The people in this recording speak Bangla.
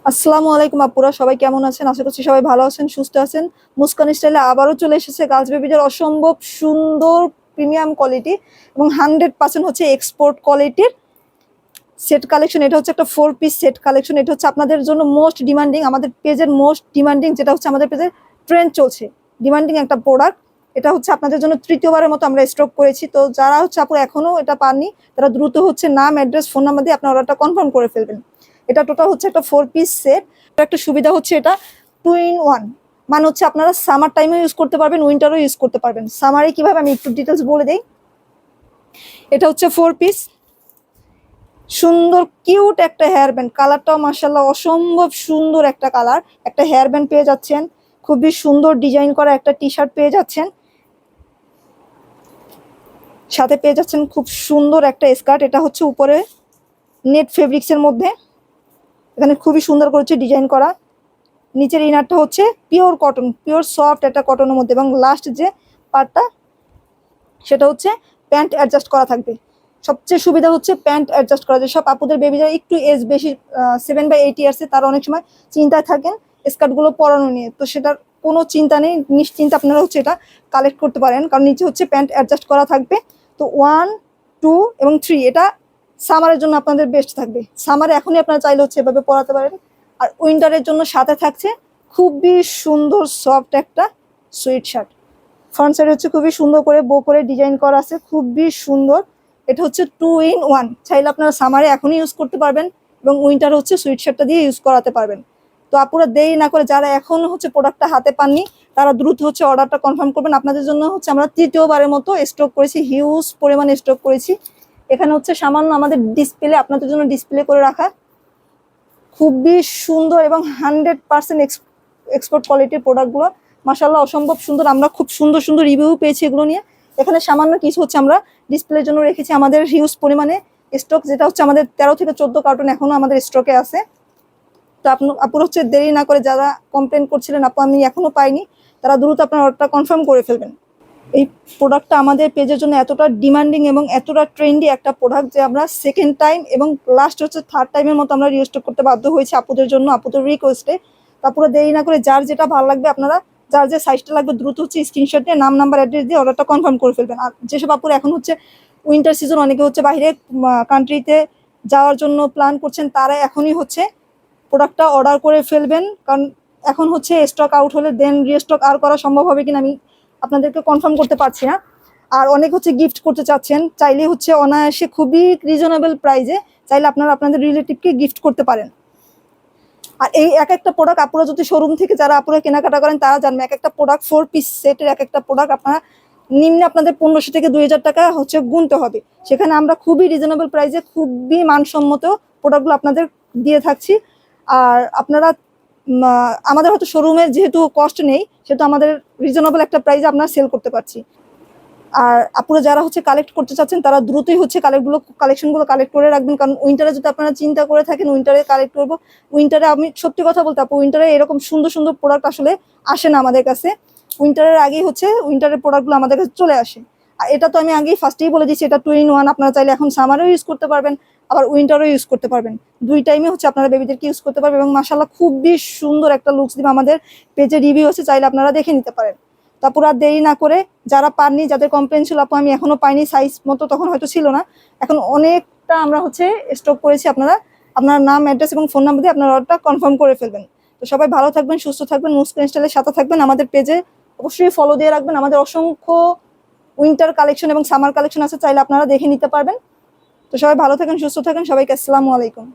আসসালামু আলাইকুম আপুরা, সবাই কেমন আছেন? আশা করছি সবাই ভালো আছেন, সুস্থ আছেন। মুস্কান স্টাইলে আবারও চলে এসেছে গার্লস বেবিদের অসম্ভব সুন্দর প্রিমিয়াম কোয়ালিটি এবং 100% হচ্ছে এক্সপোর্ট কোয়ালিটির সেট কালেকশন। এটা হচ্ছে একটা 4 পিস সেট কালেকশন। এটা হচ্ছে আপনাদের জন্য মোস্ট ডিমান্ডিং, আমাদের পেজের মোস্ট ডিমান্ডিং, যেটা হচ্ছে আমাদের পেজের ট্রেন্ড চলছে, ডিমান্ডিং একটা প্রোডাক্ট। এটা হচ্ছে আপনাদের জন্য তৃতীয়বারের মতো আমরা স্টক করেছি। তো যারা হচ্ছে আপুরা এখনো এটা পাননি, তারা দ্রুত হচ্ছে নাম, অ্যাড্রেস, ফোন নাম্বার দিয়ে আপনার অর্ডারটা কনফার্ম করে ফেলবেন। এটা টোটাল হচ্ছে একটা 4 পিস সেট। একটা সুবিধা হচ্ছে এটা 2 in 1, মানে হচ্ছে আপনারা সামার টাইমে ইউজ করতে পারবেন, উইন্টারও ইউজ করতে পারবেন। সামারে কিভাবে আমি একটু ডিটেলস বলে দিই। এটা হচ্ছে 4 পিস, সুন্দর কিউট একটা হেয়ার ব্যান্ড, কালারটাও মাশাআল্লাহ অসম্ভব সুন্দর একটা কালার। একটা হেয়ার ব্যান্ড পেয়ে যাচ্ছেন, খুবই সুন্দর ডিজাইন করা একটা টি শার্ট পেয়ে যাচ্ছেন, সাথে পেয়ে যাচ্ছেন খুব সুন্দর একটা স্কার্ট। এটা হচ্ছে উপরে নেট ফেব্রিক্সের মধ্যে, এখানে খুবই সুন্দর করেছে ডিজাইন করা। নিচের ইনারটা হচ্ছে পিওর কটন, পিওর সফট একটা কটনের মধ্যে, এবং লাস্ট যে পার্টটা সেটা হচ্ছে প্যান্ট অ্যাডজাস্ট করা থাকবে। সবচেয়ে সুবিধা হচ্ছে প্যান্ট অ্যাডজাস্ট করা, যেসব আপুদের বেবিরা একটু এজ বেশি, 7 বা 8 ইয়ার্সে, তারা অনেক সময় চিন্তায় থাকেন স্কার্টগুলো পরানো নিয়ে, তো সেটার কোনো চিন্তা নেই, নিশ্চিন্তে আপনারা হচ্ছে এটা কালেক্ট করতে পারেন, কারণ নিচে হচ্ছে প্যান্ট অ্যাডজাস্ট করা থাকবে। তো 1, 2 এবং 3 এটা সামারের জন্য আপনাদের বেস্ট থাকবে। সামারে এখনই আপনারা চাইলে হচ্ছে এভাবে পরাতে পারেন। আর উইন্টারের জন্য সাথে থাকছে খুবই সুন্দর সফট একটা সুইট শার্ট। ফ্রন্ট সাইড হচ্ছে খুবই সুন্দর করে বো করে ডিজাইন করা আছে, খুবই সুন্দর। এটা হচ্ছে 2 in 1, চাইলে আপনারা সামারে এখনই ইউজ করতে পারবেন এবং উইন্টার হচ্ছে সুইট শার্টটা দিয়ে ইউজ করাতে পারবেন। তো আপুরা দেরি না করে, যারা এখন হচ্ছে প্রোডাক্টটা হাতে পাননি, তারা দ্রুত হচ্ছে অর্ডারটা কনফার্ম করবেন। আপনাদের জন্য হচ্ছে আমরা তৃতীয়বারের মতো স্টক করেছি, হিউজ পরিমাণে স্টক করেছি। এখানে হচ্ছে সামান্য আমাদের ডিসপ্লে, আপনাদের জন্য ডিসপ্লে করে রাখা খুবই সুন্দর এবং 100% এক্সপোর্ট কোয়ালিটির প্রোডাক্টগুলো মাশাআল্লাহ অসম্ভব সুন্দর। আমরা খুব সুন্দর সুন্দর রিভিউ পেয়েছি এগুলো নিয়ে। এখানে সামান্য কিছু হচ্ছে আমরা ডিসপ্লের জন্য রেখেছি, আমাদের হিউজ পরিমাণে স্টক, যেটা হচ্ছে আমাদের 13 থেকে 14 কার্টন এখনো আমাদের স্টকে আছে। তো আপুর হচ্ছে দেরি না করে, যারা কমপ্লেন করছিলেন আপু আমি এখনো পাইনি, তারা দ্রুত আপনার অর্ডারটা কনফার্ম করে ফেলবেন। এই প্রোডাক্টটা আমাদের পেজের জন্য এতটা ডিমান্ডিং এবং এতটা ট্রেন্ডি একটা প্রোডাক্ট যে আমরা সেকেন্ড টাইম এবং লাস্ট হচ্ছে থার্ড টাইমের মতো আমরা রিস্টক করতে বাধ্য হয়েছি আপুদের জন্য, আপুদের রিকোয়েস্টে। তারপরে দেরি না করে যার যেটা ভালো লাগবে, আপনারা যার যে সাইজটা লাগবে দ্রুত হচ্ছে স্ক্রিনশট দিয়ে নাম, নাম্বার, অ্যাড্রেস দিয়ে অর্ডারটা কনফার্ম করে ফেলবেন। আর যেসব আপুর এখন হচ্ছে উইন্টার সিজন, অনেকে হচ্ছে বাইরে কান্ট্রিতে যাওয়ার জন্য প্ল্যান করছেন, তারা এখনই হচ্ছে প্রোডাক্টটা অর্ডার করে ফেলবেন, কারণ এখন হচ্ছে স্টক আউট হলে দেন রিস্টক আর করা সম্ভব হবে কিনা আমি আপনাদেরকে কনফার্ম করতে পারছি না। আর অনেক হচ্ছে গিফট করতে চাচ্ছেন, চাইলে হচ্ছে অনায়াসে খুবই রিজনেবল প্রাইসে চাইলে আপনারা আপনাদের রিলেটিভকে গিফট করতে পারেন। আর এই এক একটা প্রোডাক্ট আপনারা যদি শোরুম থেকে যারা আপনারা কেনাকাটা করেন তারা জানবেন, এক একটা প্রোডাক্ট 4 পিস সেটের এক একটা প্রোডাক্ট আপনারা নিম্নে আপনাদের 1500 থেকে 2000 টাকা হচ্ছে গুনতে হবে। সেখানে আমরা খুবই রিজনেবল প্রাইসে খুবই মানসম্মত প্রোডাক্টগুলো আপনাদের দিয়ে থাকছি। আর আপনারা আমাদের হয়তো শোরুমের যেহেতু কস্ট নেই, সেহেতু আমাদের রিজনেবল একটা প্রাইসে আমরা সেল করতে পারছি। আর আপনারা যারা হচ্ছে কালেক্ট করতে চাচ্ছেন, তারা দ্রুতই হচ্ছে কালেকশনগুলো কালেক্ট করে রাখবেন, কারণ উইন্টারে যদি আপনারা চিন্তা করে থাকেন উইন্টারে কালেক্ট করবো, উইন্টারে আমি সত্যি কথা বলতে আপু উইন্টারে এরকম সুন্দর সুন্দর প্রোডাক্ট আসলে আসে না আমাদের কাছে। উইন্টারের আগেই হচ্ছে উইন্টারের প্রোডাক্টগুলো আমাদের কাছে চলে আসে। আর এটা তো আমি আগেই ফার্স্টেই বলে দিচ্ছি, এটা 2 in 1, আপনারা চাইলে এখন সামারও ইউজ করতে পারবেন, আবার উইন্টারও ইউজ করতে পারবেন। দুই টাইমে হচ্ছে আপনারা বেবিদেরকে ইউজ করতে পারবেন এবং মাশাআল্লাহ খুবই সুন্দর একটা লুকস দিবে। আমাদের পেজে রিভিউ আছে, চাইলে আপনারা দেখে নিতে পারেন। তারপর আর দেরি না করে, যারা পাননি, যাদের কমপ্লেন ছিল আপু আমি এখনো পাইনি, সাইজ মতো তখন হয়তো ছিল না, এখন অনেকটা আমরা হচ্ছে স্টক করেছি, আপনারা আপনার নাম, অ্যাড্রেস এবং ফোন নাম্বার দিয়ে আপনার অর্ডারটা কনফার্ম করে ফেলবেন। তো সবাই ভালো থাকবেন, সুস্থ থাকবেন, মুস্কান স্টাইলের সাথে থাকবেন। আমাদের পেজে অবশ্যই ফলো দিয়ে রাখবেন, আমাদের অসংখ্য উইন্টার কালেকশন এবং সামার কালেকশন আছে, চাইলে আপনারা দেখে নিতে পারবেন। তো সবাই ভালো থাকেন, সুস্থ থাকেন, সবাইকে আসসালামু আলাইকুম।